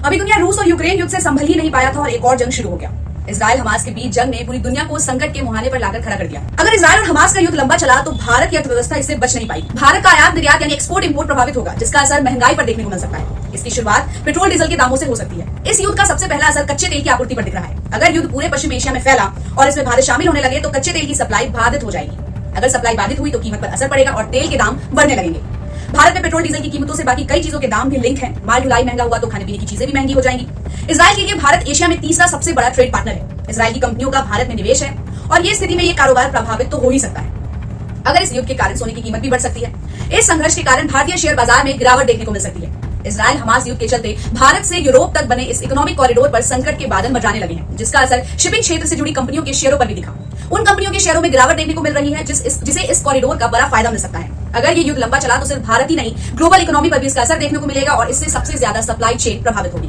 अभी दुनिया रूस और यूक्रेन युद्ध से संभल ही नहीं पाया था और एक और जंग शुरू हो गया। इजराइल हमास के बीच जंग ने पूरी दुनिया को संकट के मुहाने पर लाकर खड़ा कर दिया। अगर इजराइल और हमास का युद्ध लंबा चला तो भारत की अर्थव्यवस्था इससे बच नहीं पाएगी। भारत का आयात निर्यात यानी एक्सपोर्ट इंपोर्ट प्रभावित होगा, जिसका असर महंगाई पर देखने को मिल सकता है। इसकी शुरुआत पेट्रोल डीजल के दामों से हो सकती है। इस युद्ध का सबसे पहला असर कच्चे तेल की आपूर्ति पर दिख रहा है। अगर युद्ध पूरे पश्चिम एशिया में फैला और इसमें भारत शामिल होने लगे तो कच्चे तेल की सप्लाई बाधित हो जाएगी। अगर सप्लाई बाधित हुई तो कीमत पर असर पड़ेगा और तेल के दाम बढ़ने लगेंगे। भारत में पेट्रोल डीजल की कीमतों से बाकी कई चीजों के दाम भी लिंक हैं। माल ढुलाई महंगा हुआ तो खाने पीने की चीजें भी महंगी हो जाएंगी। इजराइल के लिए भारत एशिया में तीसरा सबसे बड़ा ट्रेड पार्टनर है। इजराइल की कंपनियों का भारत में निवेश है और ये स्थिति में ये कारोबार प्रभावित तो हो ही सकता है। अगर इस युद्ध के कारण सोने की कीमत भी बढ़ सकती है। इस संघर्ष के कारण भारतीय शेयर बाजार में गिरावट देखने को मिल सकती है। इजराइल हमास युद्ध के चलते भारत से यूरोप तक बने इस इकोनॉमिक कॉरिडोर पर संकट के बादल मंडराने लगे हैं, जिसका असर शिपिंग क्षेत्र से जुड़ी कंपनियों के शेयरों पर भी दिखा। उन कंपनियों के शेयरों में गिरावट देखने को मिल रही है जिसे इस कॉरिडोर का बड़ा फायदा मिल सकता है। अगर ये युद्ध लंबा चला तो सिर्फ भारत ही नहीं, ग्लोबल इकोनॉमी पर भी इसका असर देखने को मिलेगा और इससे सबसे ज्यादा सप्लाई चेन प्रभावित होगी।